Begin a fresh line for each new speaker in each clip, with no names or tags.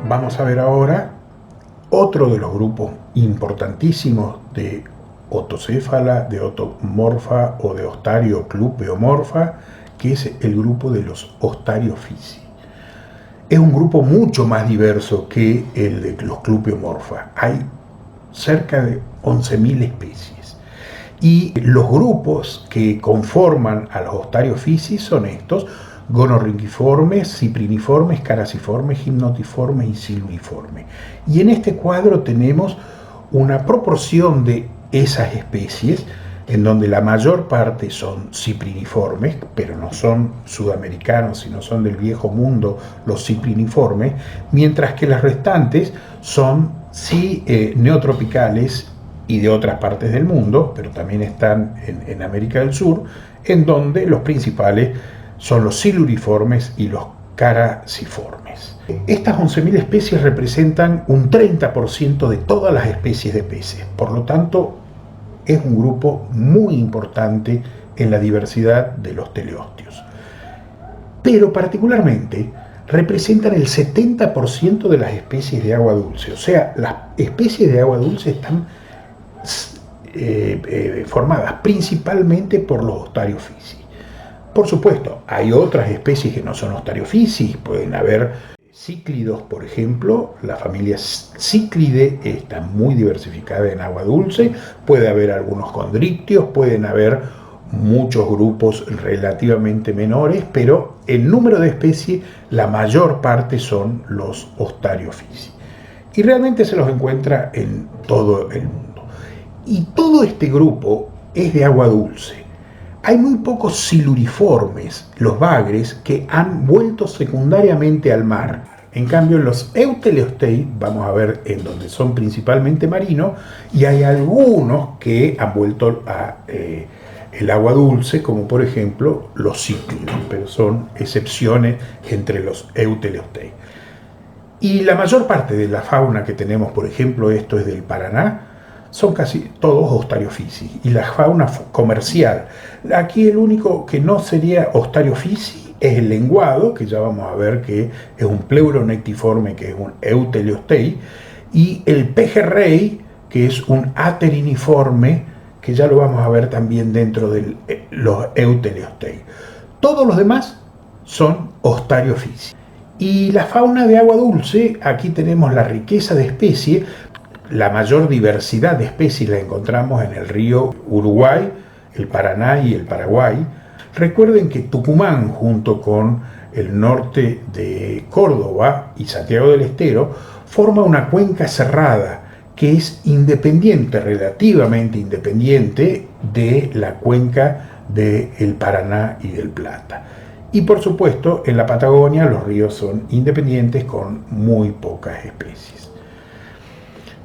Vamos a ver ahora otro de los grupos importantísimos de otocéfala, de otomorfa o de ostarioclupeomorfa, que es el grupo de los ostariophysi. Es un grupo mucho más diverso que el de los clupeomorfa. Hay cerca de 11.000 especies. Y los grupos que conforman a los ostariophysi son estos: gonorrinquiformes, cipriniformes, caraciformes, gimnotiformes y siluriformes. Y en este cuadro tenemos una proporción de esas especies en donde la mayor parte son cipriniformes, pero no son sudamericanos, sino son del viejo mundo los cipriniformes, mientras que las restantes son neotropicales y de otras partes del mundo, pero también están en América del Sur, en donde los principales son los siluriformes y los caraciformes. Estas 11.000 especies representan un 30% de todas las especies de peces, por lo tanto es un grupo muy importante en la diversidad de los teleostios. Pero particularmente representan el 70% de las especies de agua dulce, o sea, las especies de agua dulce están formadas principalmente por los ostariophysi. Por supuesto, hay otras especies que no son ostariophysi, pueden haber cíclidos, por ejemplo, la familia Cíclide está muy diversificada en agua dulce, puede haber algunos condrictios, pueden haber muchos grupos relativamente menores, pero el número de especies, la mayor parte son los ostariophysi. Y realmente se los encuentra en todo el mundo. Y todo este grupo es de agua dulce. Hay muy pocos siluriformes, los bagres, que han vuelto secundariamente al mar. En cambio, los euteleostei, vamos a ver en donde son principalmente marinos, y hay algunos que han vuelto el agua dulce, como por ejemplo los cíclidos, pero son excepciones entre los euteleostei. Y la mayor parte de la fauna que tenemos, por ejemplo, esto es del Paraná, son casi todos ostariophysi. Y la fauna comercial, aquí el único que no sería ostariophysi es el lenguado, que ya vamos a ver que es un pleuronectiforme, que es un euteleostei, y el pejerrey, que es un ateriniforme, que ya lo vamos a ver también dentro de los euteleostei. Todos los demás son ostariophysi. Y la fauna de agua dulce, aquí tenemos la riqueza de especies. La mayor diversidad de especies la encontramos en el río Uruguay, el Paraná y el Paraguay. Recuerden que Tucumán, junto con el norte de Córdoba y Santiago del Estero, forma una cuenca cerrada que es independiente, relativamente independiente de la cuenca del Paraná y del Plata. Y por supuesto, en la Patagonia los ríos son independientes con muy pocas especies.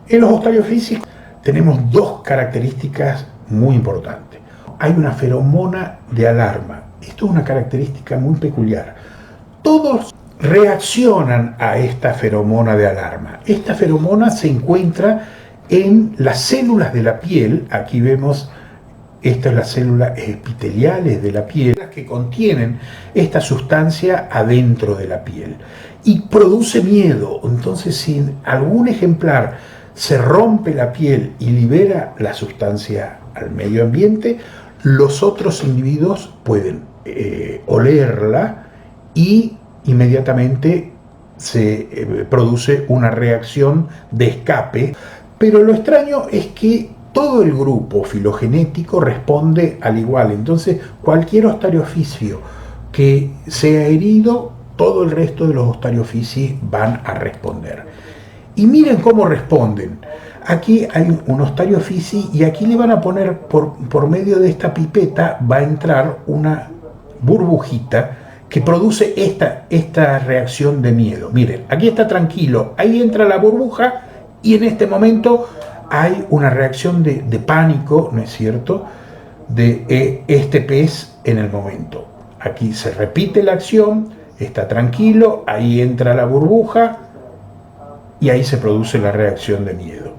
En los ostariophysi tenemos dos características muy importantes. Hay una feromona de alarma. Esto es una característica muy peculiar. Todos reaccionan a esta feromona de alarma. Esta feromona se encuentra en las células de la piel. Aquí vemos, estas son las células epiteliales de la piel, las que contienen esta sustancia adentro de la piel. Y produce miedo. Entonces, si algún ejemplar se rompe la piel y libera la sustancia al medio ambiente, los otros individuos pueden olerla y inmediatamente se produce una reacción de escape. Pero lo extraño es que todo el grupo filogenético responde al igual. Entonces, cualquier ostariophysi que sea herido, todo el resto de los ostariophysi van a responder. Y miren cómo responden. Aquí hay un ostariophysi y aquí le van a poner, por medio de esta pipeta, va a entrar una burbujita que produce esta reacción de miedo. Miren, aquí está tranquilo, ahí entra la burbuja y en este momento hay una reacción de pánico, ¿no es cierto?, de este pez en el momento. Aquí se repite la acción, está tranquilo, ahí entra la burbuja, y ahí se produce la reacción de miedo.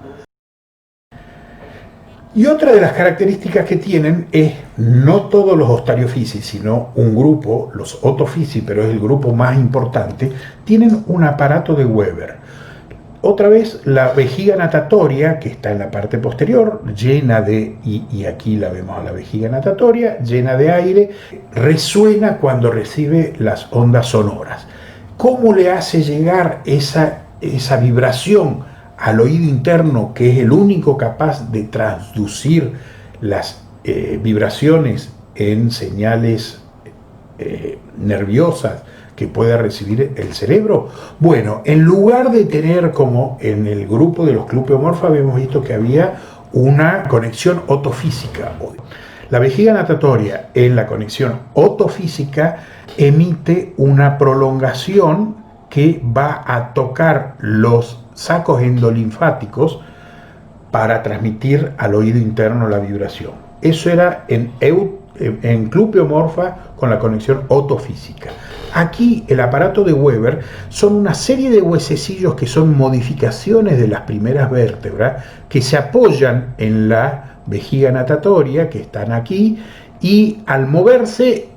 Y otra de las características que tienen es no todos los ostariophysi, sino un grupo, los otophysi, pero es el grupo más importante, tienen un aparato de Weber. Otra vez la vejiga natatoria, que está en la parte posterior, llena de, y aquí la vemos a la vejiga natatoria, llena de aire, resuena cuando recibe las ondas sonoras. ¿Cómo le hace llegar esa vibración al oído interno, que es el único capaz de traducir las vibraciones en señales nerviosas que pueda recibir el cerebro? Bueno, en lugar de tener como en el grupo de los clupeomorfa, habíamos visto que había una conexión otofísica. La vejiga natatoria en la conexión otofísica emite una prolongación que va a tocar los sacos endolinfáticos para transmitir al oído interno la vibración. Eso era en clupeomorfa con la conexión otofísica. Aquí el aparato de Weber son una serie de huesecillos que son modificaciones de las primeras vértebras que se apoyan en la vejiga natatoria, que están aquí, y al moverse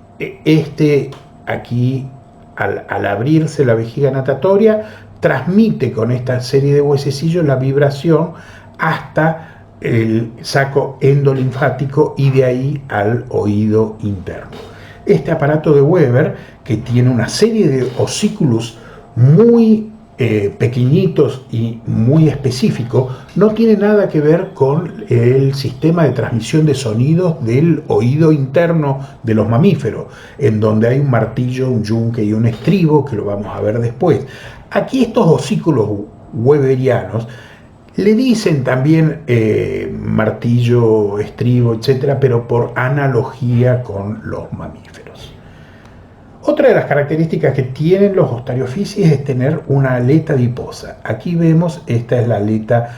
aquí, al abrirse la vejiga natatoria, transmite con esta serie de huesecillos la vibración hasta el saco endolinfático y de ahí al oído interno. Este aparato de Weber, que tiene una serie de osículos muy pequeñitos y muy específicos, no tiene nada que ver con el sistema de transmisión de sonidos del oído interno de los mamíferos, en donde hay un martillo, un yunque y un estribo, que lo vamos a ver después. Aquí estos osículos weberianos le dicen también martillo, estribo, etcétera, pero por analogía con los mamíferos. Otra de las características que tienen los ostariophysi es tener una aleta adiposa. Aquí vemos, esta es la aleta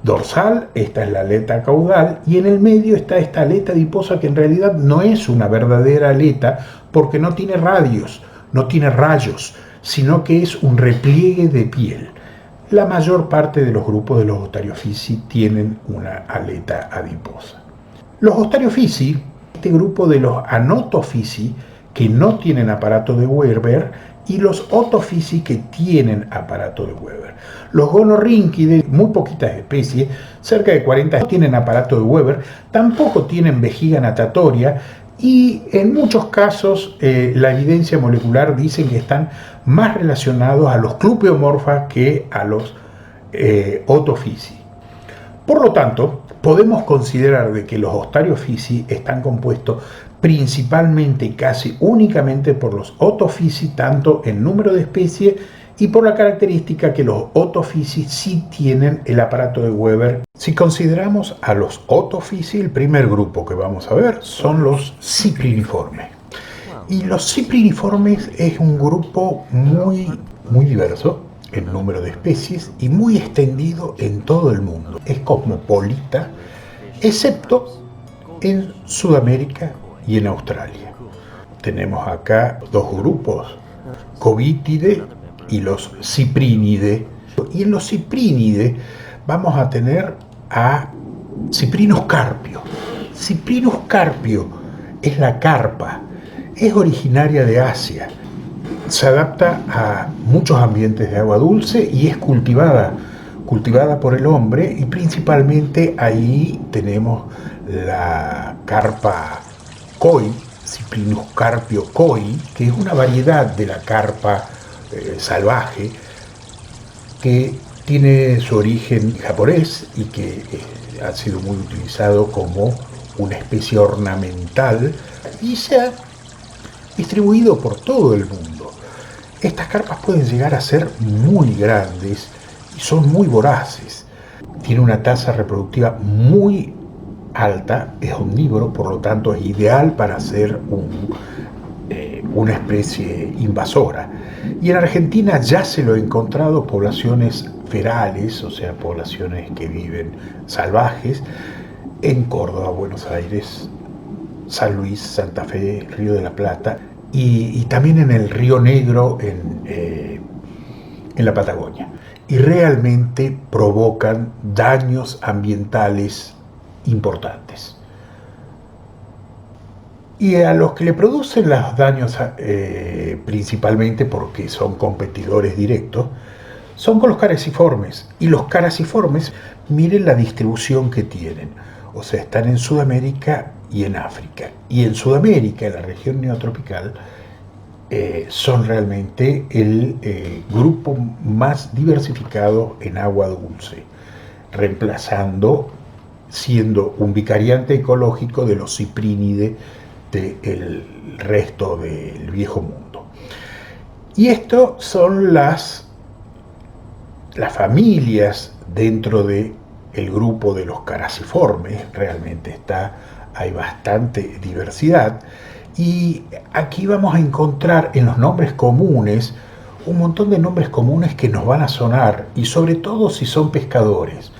dorsal, esta es la aleta caudal, y en el medio está esta aleta adiposa, que en realidad no es una verdadera aleta porque no tiene radios, no tiene rayos, sino que es un repliegue de piel. La mayor parte de los grupos de los ostariophysi tienen una aleta adiposa. Los ostariophysi, este grupo de los anotophysi, que no tienen aparato de Weber, y los otophysi, que tienen aparato de Weber. Los gonorrínquides, muy poquitas especies, cerca de 40, tienen aparato de Weber, tampoco tienen vejiga natatoria, y en muchos casos la evidencia molecular dice que están más relacionados a los clupeomorfa que a los otophysi. Por lo tanto, podemos considerar de que los ostariophysi están compuestos principalmente y casi únicamente por los otophysi, tanto en número de especies y por la característica que los otophysi sí tienen el aparato de Weber. Si consideramos a los otophysi, el primer grupo que vamos a ver son los cipriniformes. Y los cipriniformes es un grupo muy diverso en número de especies y muy extendido en todo el mundo. Es cosmopolita, excepto en Sudamérica y en Australia. Tenemos acá dos grupos, Covitidae y los Cyprinidae. Y en los Cyprinidae vamos a tener a Cyprinus carpio. Cyprinus carpio es la carpa, es originaria de Asia, se adapta a muchos ambientes de agua dulce y es cultivada por el hombre, y principalmente ahí tenemos la carpa koi, Cyprinus carpio koi, que es una variedad de la carpa salvaje que tiene su origen japonés y que ha sido muy utilizado como una especie ornamental y se ha distribuido por todo el mundo. Estas carpas pueden llegar a ser muy grandes y son muy voraces. Tiene una tasa reproductiva muy alta, es omnívoro, por lo tanto es ideal para ser una especie invasora. Y en Argentina ya se lo he encontrado poblaciones ferales, o sea, poblaciones que viven salvajes, en Córdoba, Buenos Aires, San Luis, Santa Fe, Río de la Plata, y también en el Río Negro, en la Patagonia. Y realmente provocan daños ambientales importantes. Y a los que le producen los daños principalmente porque son competidores directos, son con los caraciformes. Y los caraciformes, miren la distribución que tienen. O sea, están en Sudamérica y en África. Y en Sudamérica, en la región neotropical, son realmente el grupo más diversificado en agua dulce, reemplazando, siendo un vicariante ecológico de los ciprínides del resto del viejo mundo. Y esto son las familias dentro del grupo de los caraciformes. Realmente hay bastante diversidad. Y aquí vamos a encontrar en los nombres comunes un montón de nombres comunes que nos van a sonar, y sobre todo si son pescadores.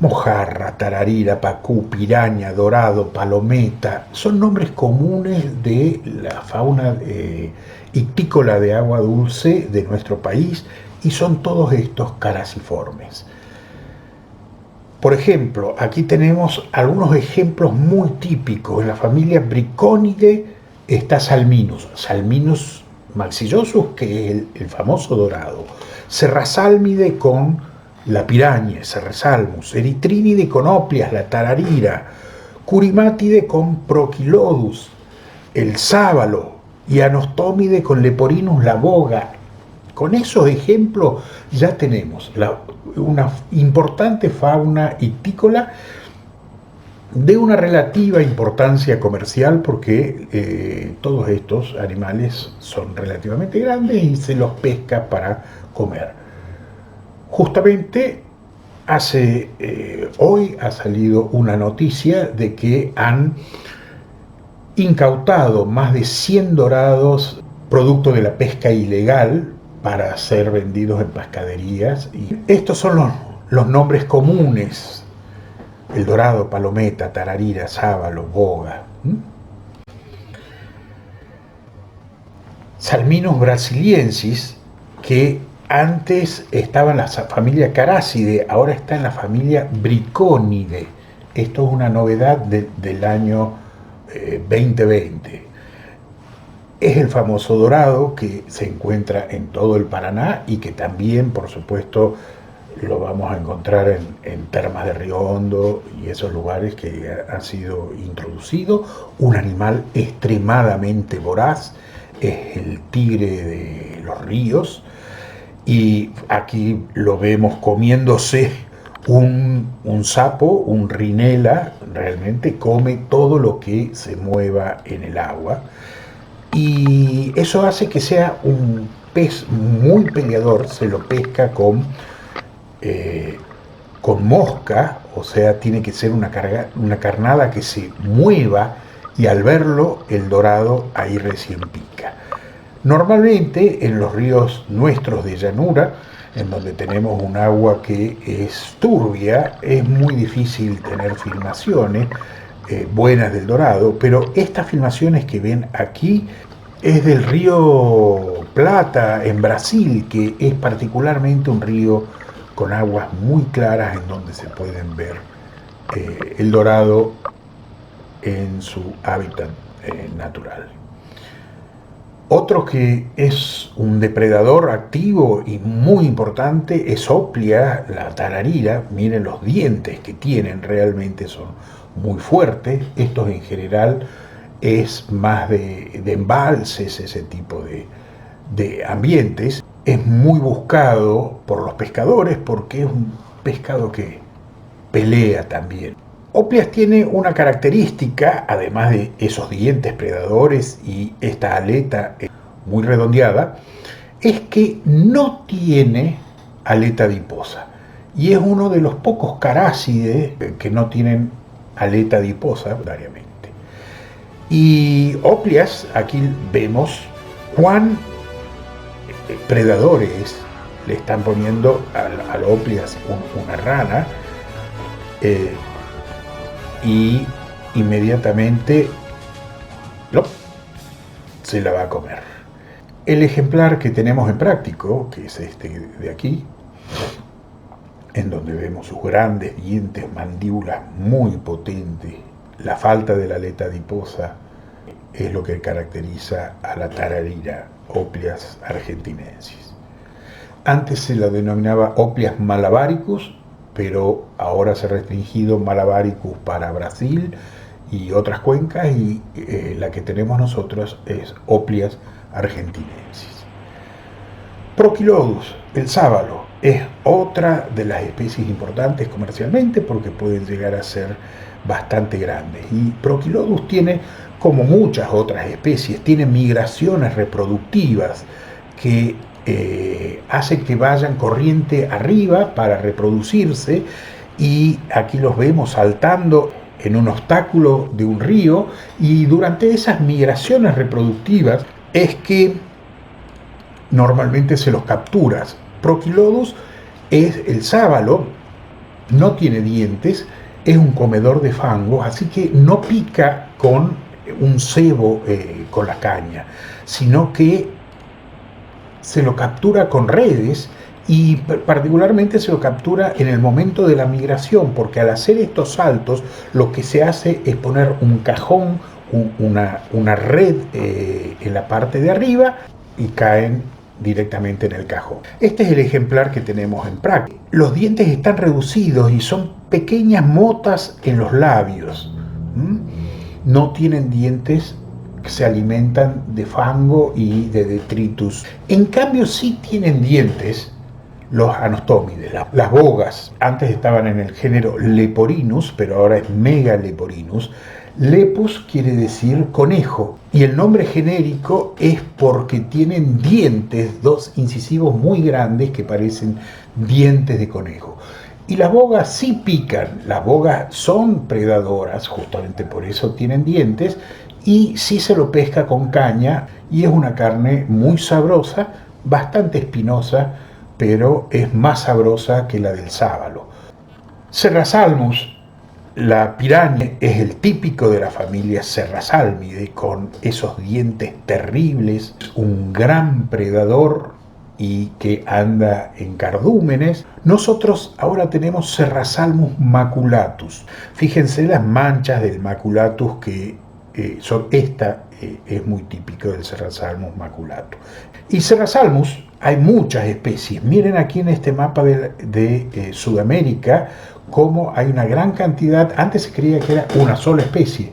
Mojarra, tararira, pacú, piraña, dorado, palometa, son nombres comunes de la fauna ictícola de agua dulce de nuestro país, y son todos estos caraciformes. Por ejemplo, aquí tenemos algunos ejemplos muy típicos. En la familia Briconidae está Salminus maxillosus, que es el famoso dorado, Serrasalmide con la piraña, Serrasalmus, Eritrinide con Oplias, la tararira, Curimátide con Prochilodus, el sábalo, y Anostomide con Leporinus, la boga. Con esos ejemplos ya tenemos una importante fauna ictícola de una relativa importancia comercial, porque todos estos animales son relativamente grandes y se los pesca para comer. Justamente hoy ha salido una noticia de que han incautado más de 100 dorados producto de la pesca ilegal para ser vendidos en pescaderías. Y estos son los nombres comunes: el dorado, palometa, tararira, sábalo, boga. Salminus brasiliensis, que antes estaba en la familia Caracide, ahora está en la familia Briconidae. Esto es una novedad del año 2020. Es el famoso dorado que se encuentra en todo el Paraná y que también, por supuesto, lo vamos a encontrar en Termas de Río Hondo y esos lugares que han sido introducidos. Un animal extremadamente voraz, es el tigre de los ríos, y aquí lo vemos comiéndose un sapo, un rinela. Realmente come todo lo que se mueva en el agua. Y eso hace que sea un pez muy peleador. Se lo pesca con mosca, o sea, tiene que ser una carnada que se mueva, y al verlo el dorado ahí recién pica. Normalmente en los ríos nuestros de llanura, en donde tenemos un agua que es turbia, es muy difícil tener filmaciones buenas del dorado, pero estas filmaciones que ven aquí es del río Plata en Brasil, que es particularmente un río con aguas muy claras en donde se pueden ver el dorado en su hábitat natural. Otro que es un depredador activo y muy importante es Oplia, la tararira. Miren los dientes que tienen, realmente son muy fuertes. Estos en general es más de embalses, ese tipo de ambientes. Es muy buscado por los pescadores porque es un pescado que pelea también. Oplias tiene una característica, además de esos dientes predadores y esta aleta muy redondeada, es que no tiene aleta adiposa, y es uno de los pocos carácides que no tienen aleta adiposa diariamente. Y Oplias, aquí vemos cuán predadores le están poniendo al Oplias una rana, y inmediatamente se la va a comer. El ejemplar que tenemos en práctico, que es este de aquí, en donde vemos sus grandes dientes, mandíbulas muy potentes. La falta de la aleta adiposa es lo que caracteriza a la tararira, Oplias argentinensis. Antes se la denominaba Oplias malabaricus, pero ahora se ha restringido Malabaricus para Brasil y otras cuencas, y la que tenemos nosotros es Oplias argentinensis. Prochilodus, el sábalo, es otra de las especies importantes comercialmente porque pueden llegar a ser bastante grandes. Y Prochilodus tiene, como muchas otras especies, tiene migraciones reproductivas que hacen que vayan corriente arriba para reproducirse, y aquí los vemos saltando en un obstáculo de un río, y durante esas migraciones reproductivas es que normalmente se los capturas. Prochilodus es el sábalo, no tiene dientes, es un comedor de fangos, así que no pica con un cebo con la caña, sino que se lo captura con redes, y particularmente se lo captura en el momento de la migración, porque al hacer estos saltos lo que se hace es poner un cajón, una red en la parte de arriba, y caen directamente en el cajón. Este es el ejemplar que tenemos en práctica. Los dientes están reducidos y son pequeñas motas en los labios. No tienen dientes, que se alimentan de fango y de detritus. En cambio sí tienen dientes los anostómides, las bogas. Antes estaban en el género Leporinus, pero ahora es Megaleporinus. Lepus quiere decir conejo, y el nombre genérico es porque tienen dientes, dos incisivos muy grandes que parecen dientes de conejo. Y las bogas sí pican, las bogas son predadoras, justamente por eso tienen dientes, y sí se lo pesca con caña, y es una carne muy sabrosa, bastante espinosa, pero es más sabrosa que la del sábalo. Serrasalmus, la piraña, es el típico de la familia Serrasalmidae, con esos dientes terribles, un gran predador y que anda en cardúmenes. Nosotros ahora tenemos Serrasalmus maculatus. Fíjense las manchas del maculatus que son esta. Es muy típico del Serrasalmus maculatus. Y Serrasalmus hay muchas especies. Miren aquí en este mapa de Sudamérica cómo hay una gran cantidad. Antes se creía que era una sola especie.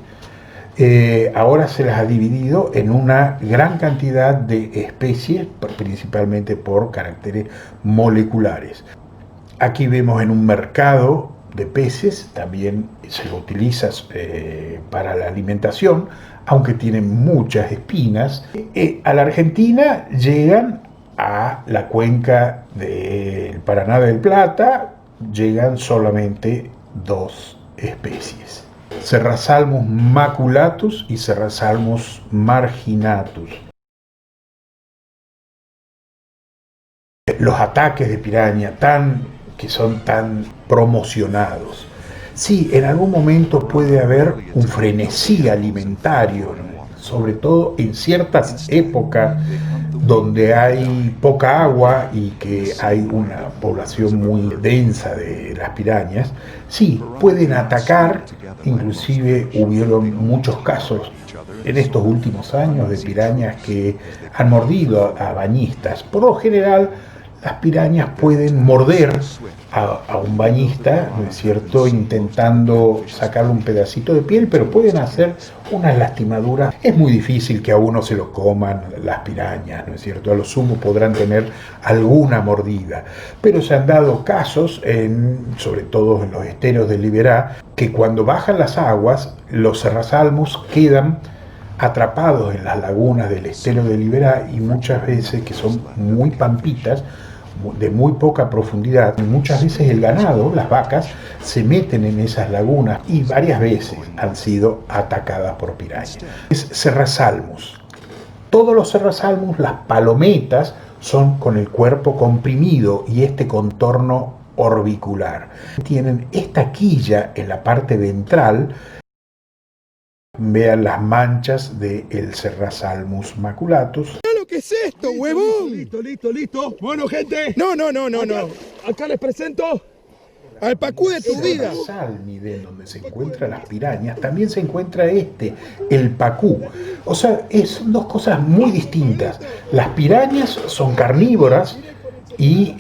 Ahora se las ha dividido en una gran cantidad de especies, principalmente por caracteres moleculares. Aquí vemos en un mercado de peces, también se lo utiliza para la alimentación, aunque tienen muchas espinas. A la Argentina llegan a la cuenca del Paraná del Plata, llegan solamente dos especies: Serrasalmus maculatus y Serrasalmus marginatus. Los ataques de piraña que son tan promocionados. Sí, en algún momento puede haber un frenesí alimentario, sobre todo en ciertas épocas donde hay poca agua y que hay una población muy densa de las pirañas. Sí, pueden atacar, inclusive hubieron muchos casos en estos últimos años de pirañas que han mordido a bañistas. Por lo general, las pirañas pueden morder a un bañista, ¿no es cierto?, intentando sacarle un pedacito de piel, pero pueden hacer unas lastimaduras. Es muy difícil que a uno se lo coman las pirañas, ¿no es cierto? A lo sumo podrán tener alguna mordida, pero se han dado casos, sobre todo en los esteros del Liberá, que cuando bajan las aguas, los Serrasalmus quedan atrapados en las lagunas del estero de Liberá, y muchas veces, que son muy pampitas, de muy poca profundidad, muchas veces el ganado, las vacas, se meten en esas lagunas y varias veces han sido atacadas por pirañas. Es Serrasalmus. Todos los Serrasalmus, las palometas, son con el cuerpo comprimido y este contorno orbicular. Tienen esta quilla en la parte ventral. Vean las manchas del Serrasalmus maculatus.
¿Qué es esto, huevón?
Listo. Bueno, gente.
No.
Acá les presento
al pacú de tu vida.
Salmide, donde se encuentran las pirañas, también se encuentra el pacú. O sea, son dos cosas muy distintas. Las pirañas son carnívoras y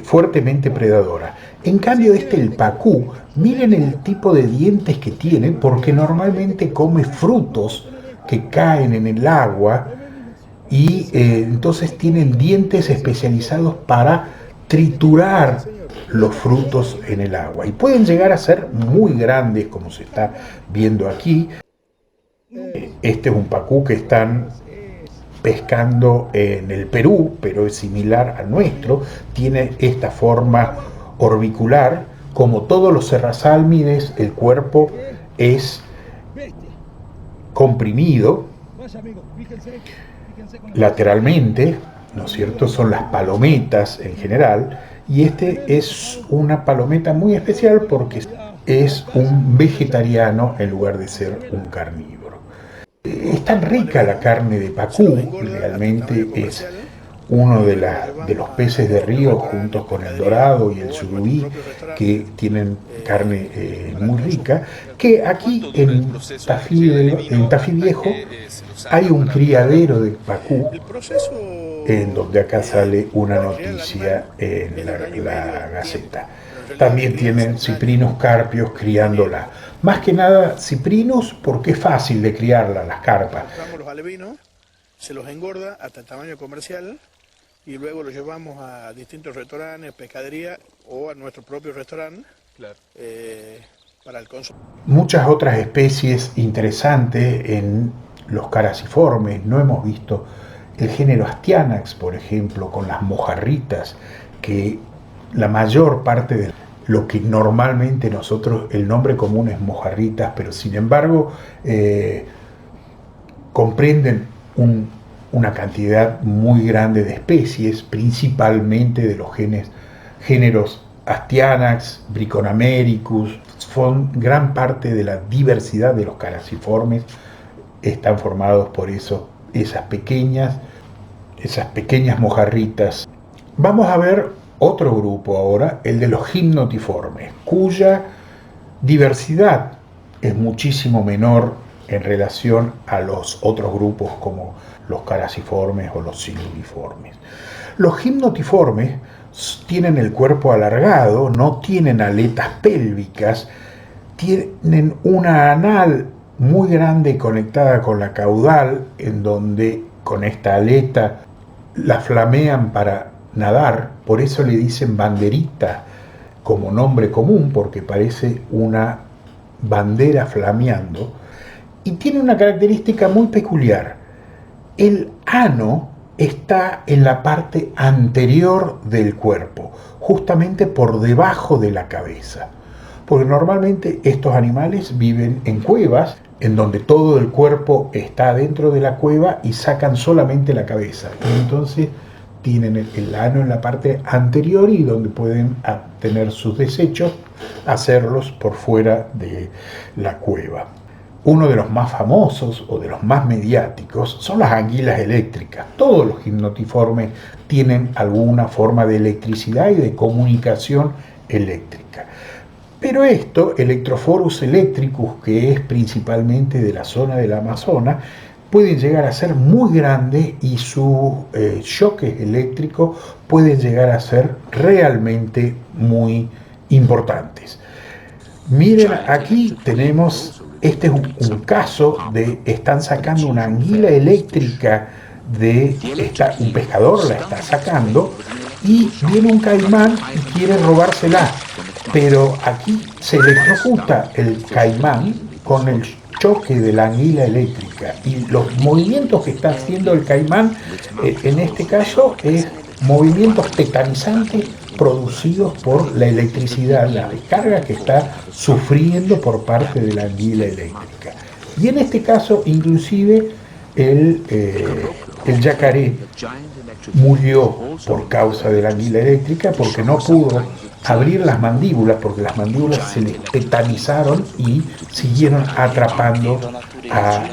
fuertemente predadoras. En cambio, el pacú, miren el tipo de dientes que tiene, porque normalmente come frutos que caen en el agua y entonces tienen dientes especializados para triturar los frutos en el agua y pueden llegar a ser muy grandes, como se está viendo aquí. Este es un pacú que están pescando en el Perú, pero es similar al nuestro, tiene esta forma orbicular. Como todos los serrasálmides, el cuerpo es comprimido lateralmente, ¿no es cierto? Son las palometas en general, y es una palometa muy especial porque es un vegetariano en lugar de ser un carnívoro. Es tan rica la carne de pacú, realmente es uno de los peces de río junto con el dorado y el surubí, que tienen carne muy rica, que aquí en Tafí Viejo hay un criadero de pacú, en donde acá sale una noticia en la Gaceta. También tienen ciprinos carpios criándola. Más que nada ciprinos porque es fácil de criarla, las carpas.
Los alevinos, se los engorda hasta el tamaño comercial y luego los llevamos a distintos restaurantes, pescadería o a nuestro propio restaurante. Claro. Para el consumo.
Muchas otras especies interesantes en los caraciformes. No hemos visto el género Astyanax, por ejemplo, con las mojarritas, que la mayor parte de lo que normalmente nosotros, el nombre común es mojarritas, pero sin embargo comprenden una cantidad muy grande de especies, principalmente de los géneros Astyanax, Briconamericus. Son gran parte de la diversidad de los caraciformes, están formados por esas pequeñas mojarritas. Vamos a ver otro grupo ahora, el de los gimnotiformes, cuya diversidad es muchísimo menor en relación a los otros grupos como los caraciformes o los sinudiformes. Los gimnotiformes tienen el cuerpo alargado, no tienen aletas pélvicas, tienen una anal muy grande conectada con la caudal, en donde con esta aleta la flamean para nadar, por eso le dicen banderita como nombre común, porque parece una bandera flameando, y tiene una característica muy peculiar. El ano está en la parte anterior del cuerpo, justamente por debajo de la cabeza, porque normalmente estos animales viven en cuevas, en donde todo el cuerpo está dentro de la cueva y sacan solamente la cabeza, y entonces tienen el ano en la parte anterior y donde pueden tener sus desechos, hacerlos por fuera de la cueva. Uno de los más famosos o de los más mediáticos son las anguilas eléctricas. Todos los gimnotiformes tienen alguna forma de electricidad y de comunicación eléctrica. Pero Electrophorus electricus, que es principalmente de la zona del Amazonas, pueden llegar a ser muy grandes y sus choques eléctricos pueden llegar a ser realmente muy importantes. Miren, aquí tenemos, este es un caso de, están sacando una anguila eléctrica un pescador la está sacando y viene un caimán y quiere robársela, pero aquí se electrocuta el caimán con el choque de la anguila eléctrica y los movimientos que está haciendo el caimán, en este caso es movimientos tetanizantes producidos por la electricidad, la descarga que está sufriendo por parte de la anguila eléctrica. Y en este caso inclusive el yacaré murió por causa de la anguila eléctrica porque no pudo abrir las mandíbulas, porque las mandíbulas se les tetanizaron y siguieron atrapando a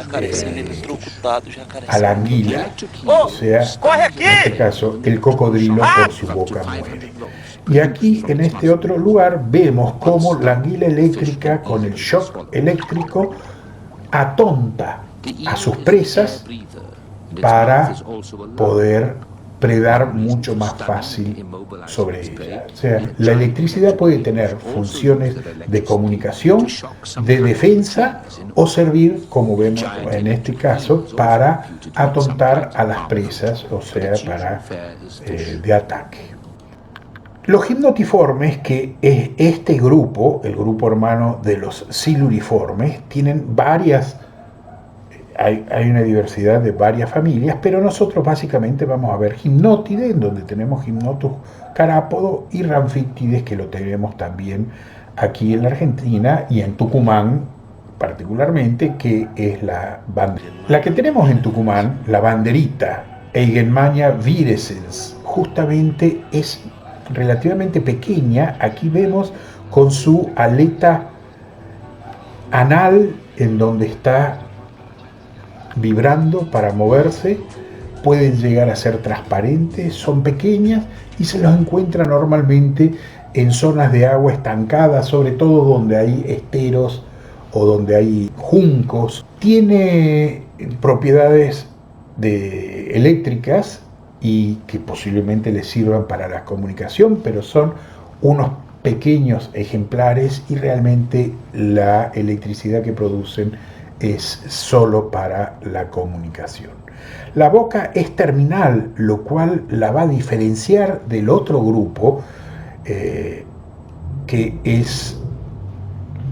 la anguila, o sea, en este caso, el cocodrilo por su boca muere. Y aquí, en este otro lugar, vemos cómo la anguila eléctrica, con el shock eléctrico, atonta a sus presas para poder predar mucho más fácil sobre ella. O sea, la electricidad puede tener funciones de comunicación, de defensa o servir, como vemos en este caso, para atontar a las presas, o sea, para de ataque. Los hipnotiformes, que es este grupo, el grupo hermano de los siluriformes, tienen varias. Hay una diversidad de varias familias, pero nosotros básicamente vamos a ver Hypnotidae, en donde tenemos Hypnotus carápodo, y Ramphictidae, que lo tenemos también aquí en la Argentina y en Tucumán particularmente, que es la banderita. La que tenemos en Tucumán, la banderita Eigenmannia virescens, justamente es relativamente pequeña. Aquí vemos con su aleta anal, en donde está vibrando para moverse, pueden llegar a ser transparentes, son pequeñas y se los encuentra normalmente en zonas de agua estancada, sobre todo donde hay esteros o donde hay juncos. Tiene propiedades eléctricas y que posiblemente les sirvan para la comunicación, pero son unos pequeños ejemplares y realmente la electricidad que producen es solo para la comunicación. La boca es terminal, lo cual la va a diferenciar del otro grupo, que es,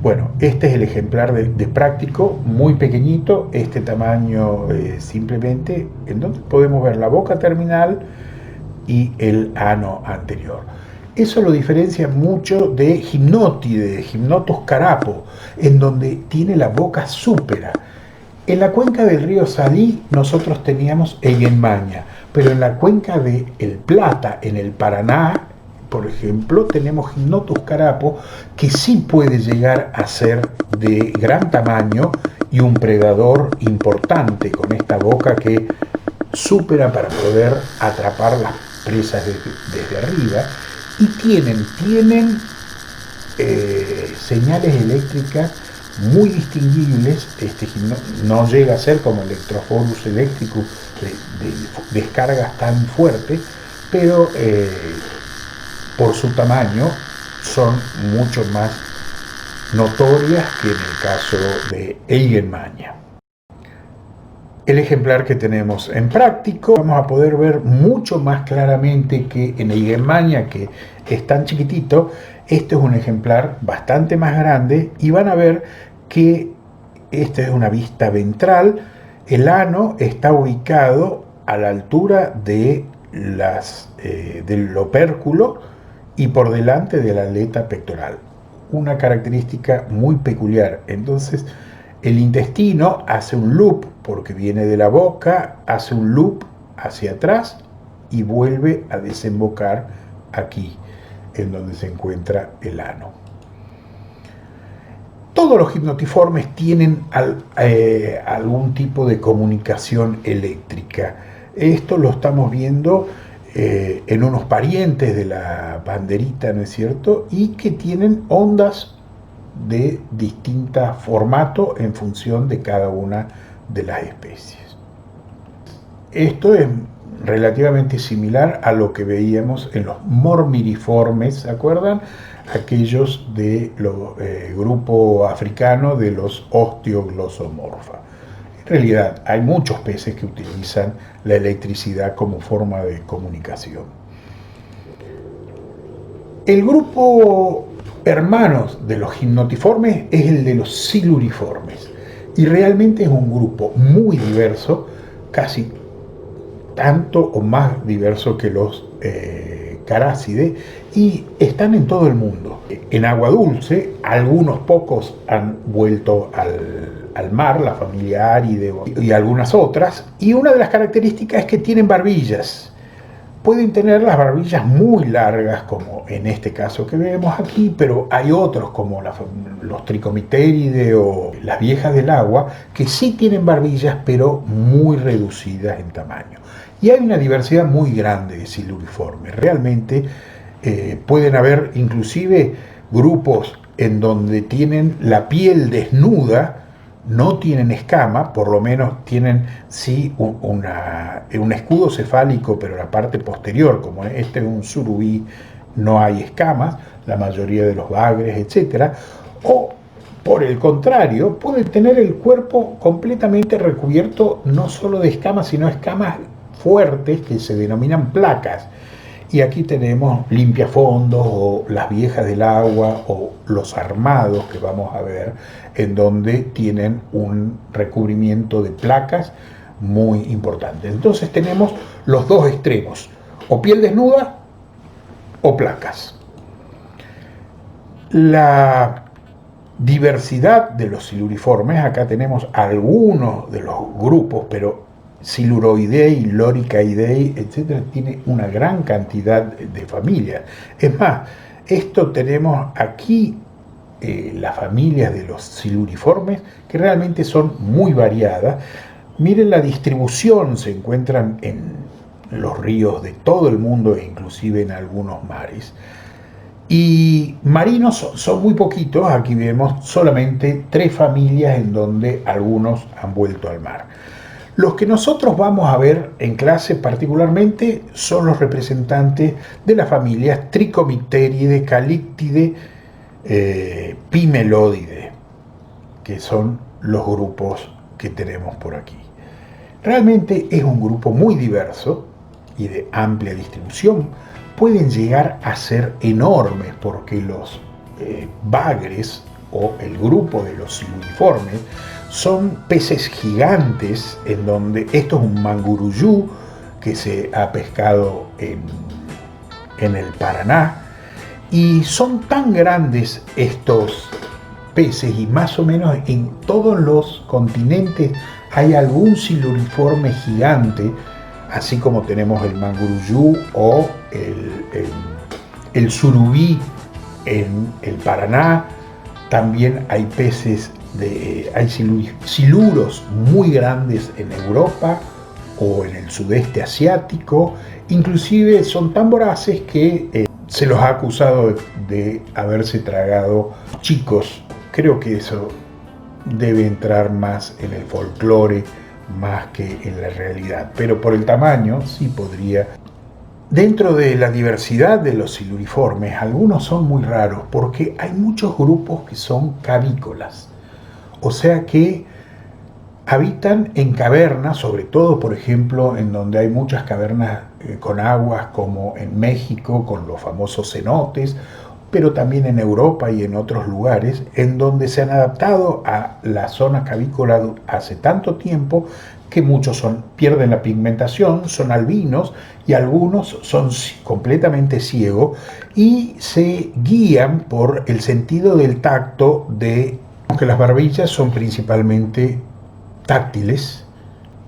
bueno, este es el ejemplar de práctico, muy pequeñito, este tamaño simplemente, en donde podemos ver la boca terminal y el ano anterior. Eso lo diferencia mucho de Hypnotidae, de Hypnotus carapo, en donde tiene la boca súpera. En la cuenca del río Salí nosotros teníamos Eigenmannia, pero en la cuenca de El Plata, en el Paraná, por ejemplo, tenemos Hypnotus carapo, que sí puede llegar a ser de gran tamaño y un predador importante, con esta boca que súpera para poder atrapar las presas desde arriba. Y tienen señales eléctricas muy distinguibles. No llega a ser como Electrophorus electricus de descargas tan fuertes, pero por su tamaño son mucho más notorias que en el caso de Eigenmannia. El ejemplar que tenemos en práctico, vamos a poder ver mucho más claramente que en Eigenmannia, que es tan chiquitito. Este es un ejemplar bastante más grande y van a ver que esta es una vista ventral. El ano está ubicado a la altura de del opérculo y por delante de la aleta pectoral. Una característica muy peculiar. Entonces, el intestino hace un loop porque viene de la boca, hace un loop hacia atrás y vuelve a desembocar aquí, en donde se encuentra el ano. Todos los hipnotiformes tienen algún tipo de comunicación eléctrica. Esto lo estamos viendo en unos parientes de la banderita, ¿no es cierto? Y que tienen ondas de distinto formato en función de cada una de las especies. Esto es relativamente similar a lo que veíamos en los mormiriformes, ¿se acuerdan? Aquellos del grupo africano de los osteoglosomorfa. En realidad hay muchos peces que utilizan la electricidad como forma de comunicación. El grupo hermanos de los hipnotiformes es el de los siluriformes, y realmente es un grupo muy diverso, casi tanto o más diverso que los carácides, y están en todo el mundo. En agua dulce, algunos pocos han vuelto al mar, la familia Áride y algunas otras, y una de las características es que tienen barbillas. pueden tener las barbillas muy largas, como en este caso que vemos aquí, pero hay otros como los Trichomitheridae o las viejas del agua, que sí tienen barbillas, pero muy reducidas en tamaño. Y hay una diversidad muy grande de siluriformes. Realmente pueden haber inclusive grupos en donde tienen la piel desnuda, no tienen escama, por lo menos tienen sí un escudo cefálico, pero la parte posterior, como este es un surubí, no hay escamas, la mayoría de los bagres, etc. O por el contrario, pueden tener el cuerpo completamente recubierto no solo de escamas, sino escamas fuertes que se denominan placas. Y aquí tenemos limpiafondos o las viejas del agua o los armados que vamos a ver, en donde tienen un recubrimiento de placas muy importante. Entonces tenemos los dos extremos, o piel desnuda o placas. La diversidad de los siluriformes, acá tenemos algunos de los grupos, pero Siluroidea, Loricaidea, etcétera, tiene una gran cantidad de familias. Es más, esto tenemos aquí las familias de los siluriformes, que realmente son muy variadas. Miren la distribución, se encuentran en los ríos de todo el mundo e inclusive en algunos mares. Y marinos son muy poquitos, aquí vemos solamente 3 familias en donde algunos han vuelto al mar. Los que nosotros vamos a ver en clase particularmente son los representantes de las familias Trichomitheridae, Calictidae, Pimelodidae, que son los grupos que tenemos por aquí. Realmente es un grupo muy diverso y de amplia distribución. Pueden llegar a ser enormes porque los bagres o el grupo de los siluriformes son peces gigantes, en donde esto es un manguruyú que se ha pescado en el Paraná, y son tan grandes estos peces, y más o menos en todos los continentes hay algún siluriforme gigante, así como tenemos el manguruyú o el surubí en el Paraná. También hay peces, hay siluros muy grandes en Europa o en el sudeste asiático. Inclusive son tan voraces que se los ha acusado de haberse tragado chicos. Creo que eso debe entrar más en el folclore más que en la realidad, pero por el tamaño sí podría. Dentro de la diversidad de los siluriformes, algunos son muy raros porque hay muchos grupos que son cavícolas, o sea que habitan en cavernas, sobre todo, por ejemplo, en donde hay muchas cavernas con aguas, como en México, con los famosos cenotes, pero también en Europa y en otros lugares, en donde se han adaptado a la zona cavícola hace tanto tiempo que muchos pierden la pigmentación, son albinos y algunos son completamente ciegos y se guían por el sentido del tacto, aunque las barbillas son principalmente táctiles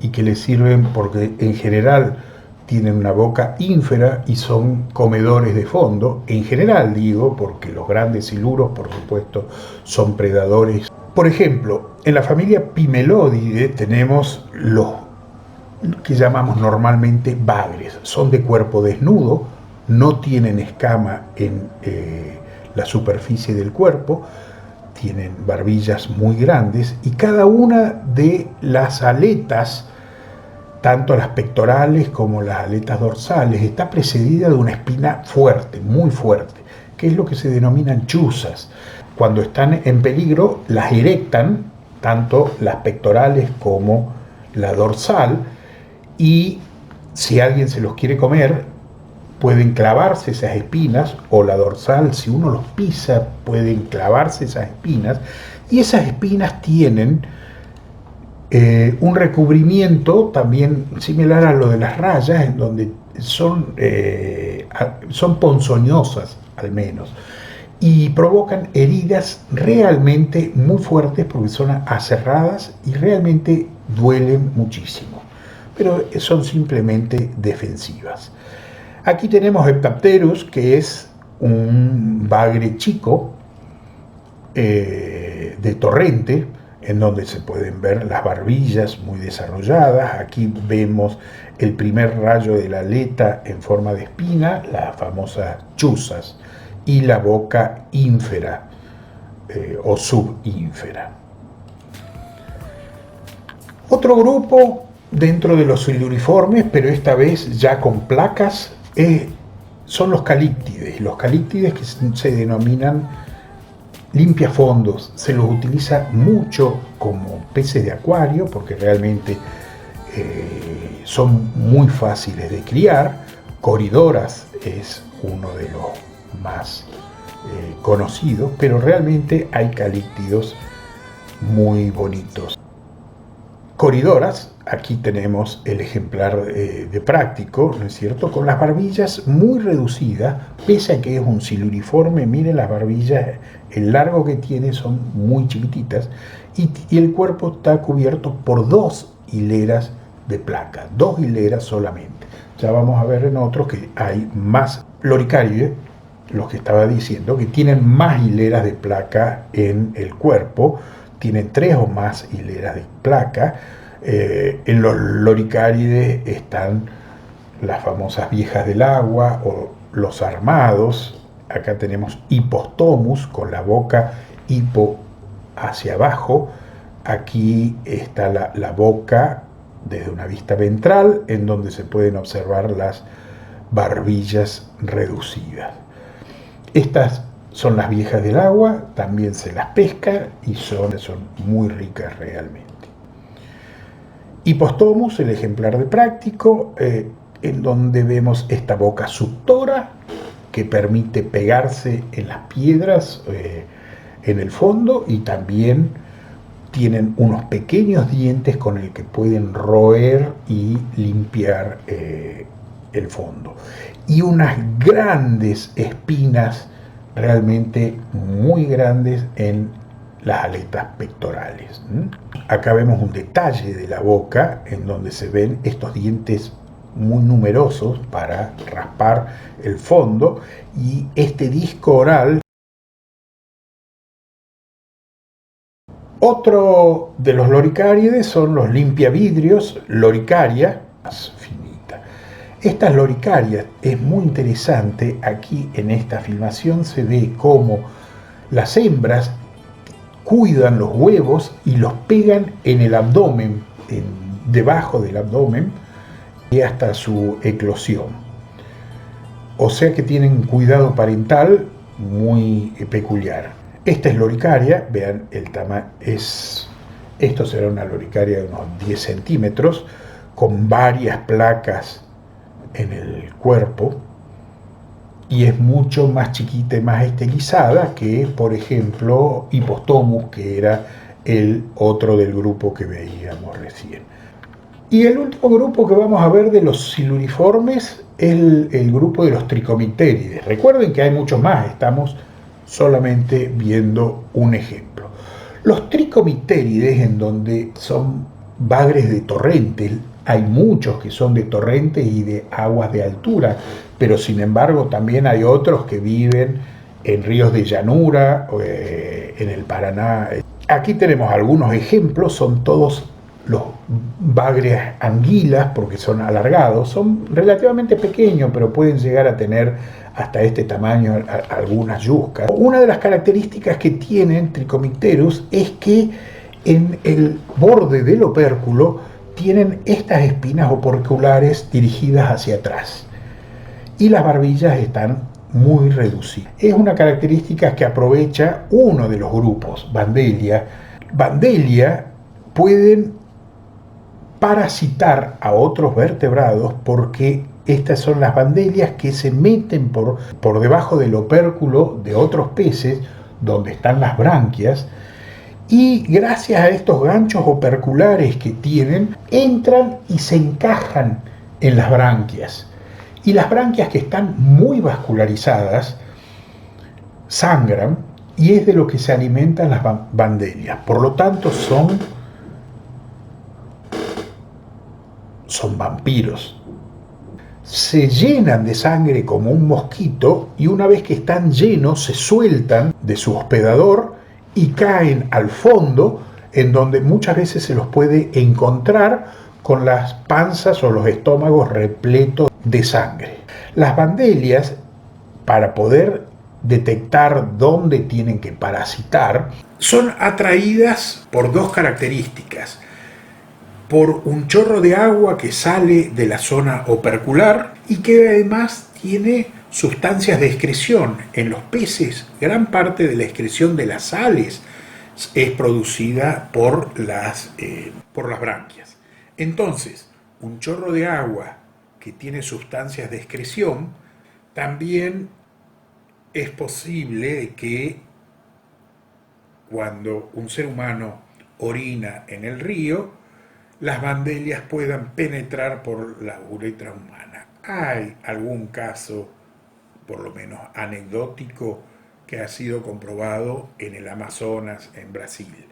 y que les sirven porque en general tienen una boca ínfera y son comedores de fondo, en general digo, porque los grandes siluros por supuesto son predadores. Por ejemplo, en la familia Pimelodidae tenemos los que llamamos normalmente bagres, son de cuerpo desnudo, no tienen escama en la superficie del cuerpo, tienen barbillas muy grandes y cada una de las aletas, tanto las pectorales como las aletas dorsales, está precedida de una espina fuerte, muy fuerte, que es lo que se denominan chuzas. Cuando están en peligro, las erectan, tanto las pectorales como la dorsal, y si alguien se los quiere comer, pueden clavarse esas espinas, o la dorsal, si uno los pisa, pueden clavarse esas espinas, y esas espinas tienen un recubrimiento también similar a lo de las rayas, en donde son ponzoñosas al menos, y provocan heridas realmente muy fuertes porque son aserradas y realmente duelen muchísimo, pero son simplemente defensivas. Aquí tenemos Heptapterus, que es un bagre chico de torrente, en donde se pueden ver las barbillas muy desarrolladas. Aquí vemos el primer rayo de la aleta en forma de espina, las famosas chuzas, y la boca ínfera o subínfera. Otro grupo dentro de los siluriformes, pero esta vez ya con placas, son los calíptides. Los calíptides, que se denominan limpiafondos, se los utiliza mucho como peces de acuario porque realmente son muy fáciles de criar. Corydoras es uno de los más conocidos, pero realmente hay calíptidos muy bonitos. Corydoras, aquí tenemos el ejemplar de práctico, ¿no es cierto?, con las barbillas muy reducidas, pese a que es un siluriforme. Miren las barbillas, el largo que tiene son muy chiquititas, y el cuerpo está cubierto por 2 hileras de placa, 2 hileras solamente. Ya vamos a ver en otros que hay más loricariidae, los que estaba diciendo, que tienen más hileras de placa en el cuerpo, tienen 3 o más hileras de placa. En los loricariidae están las famosas viejas del agua o los armados. Acá tenemos Hippostomus con la boca hipo hacia abajo. Aquí está la boca desde una vista ventral, en donde se pueden observar las barbillas reducidas. Estas son las viejas del agua, también se las pesca y son muy ricas realmente. Hippostomus, el ejemplar de práctico, en donde vemos esta boca suctora que permite pegarse en las piedras en el fondo, y también tienen unos pequeños dientes con el que pueden roer y limpiar el fondo, y unas grandes espinas, realmente muy grandes, en las aletas pectorales. Acá vemos un detalle de la boca en donde se ven estos dientes muy numerosos para raspar el fondo, y este disco oral. Otro de los loricariides son los limpiavidrios, Loricaria más finita. Estas loricarias es muy interesante. Aquí en esta filmación se ve cómo las hembras cuidan los huevos y los pegan en el abdomen, debajo del abdomen, y hasta su eclosión. O sea que tienen un cuidado parental muy peculiar. Esta es loricaria, vean el tamaño, esto será una loricaria de unos 10 centímetros, con varias placas en el cuerpo, y es mucho más chiquita y más estilizada que, por ejemplo, Hippostomus, que era el otro del grupo que veíamos recién. Y el último grupo que vamos a ver de los siluriformes es el grupo de los Trichomicteridae. Recuerden que hay muchos más, estamos solamente viendo un ejemplo. Los Trichomicteridae, en donde son bagres de torrente, hay muchos que son de torrentes y de aguas de altura, pero sin embargo también hay otros que viven en ríos de llanura, en el Paraná. Aquí tenemos algunos ejemplos, son todos los bagres anguilas, porque son alargados, son relativamente pequeños, pero pueden llegar a tener hasta este tamaño algunas yuscas. Una de las características que tienen Trichomicterus es que en el borde del opérculo tienen estas espinas operculares dirigidas hacia atrás, y las barbillas están muy reducidas. Es una característica que aprovecha uno de los grupos, Vandellia. Vandellia pueden parasitar a otros vertebrados, porque estas son las vandellias que se meten por debajo del opérculo de otros peces, donde están las branquias, y gracias a estos ganchos operculares que tienen, entran y se encajan en las branquias. Y las branquias, que están muy vascularizadas, sangran, y es de lo que se alimentan las vandellias. Por lo tanto, son vampiros. se llenan de sangre como un mosquito y una vez que están llenos se sueltan de su hospedador y caen al fondo, en donde muchas veces se los puede encontrar con las panzas o los estómagos repletos de sangre. Las bandelias, para poder detectar dónde tienen que parasitar, son atraídas por dos características: por un chorro de agua que sale de la zona opercular y que además tiene sustancias de excreción. En los peces, gran parte de la excreción de las sales es producida por las branquias. Entonces, un chorro de agua que tiene sustancias de excreción, también es posible que cuando un ser humano orina en el río, las bandelias puedan penetrar por la uretra humana. Hay algún caso, por lo menos anecdótico, que ha sido comprobado en el Amazonas, en Brasil,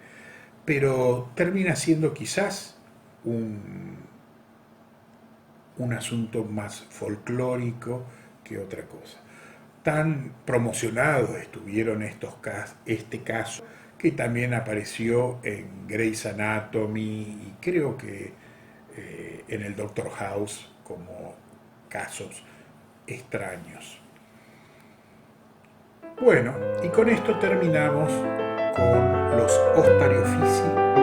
pero termina siendo quizás un asunto más folclórico que otra cosa. Tan promocionados estuvieron este caso, que también apareció en Grey's Anatomy y creo que en el Doctor House como casos extraños. Bueno, y con esto terminamos con los Ostariophysi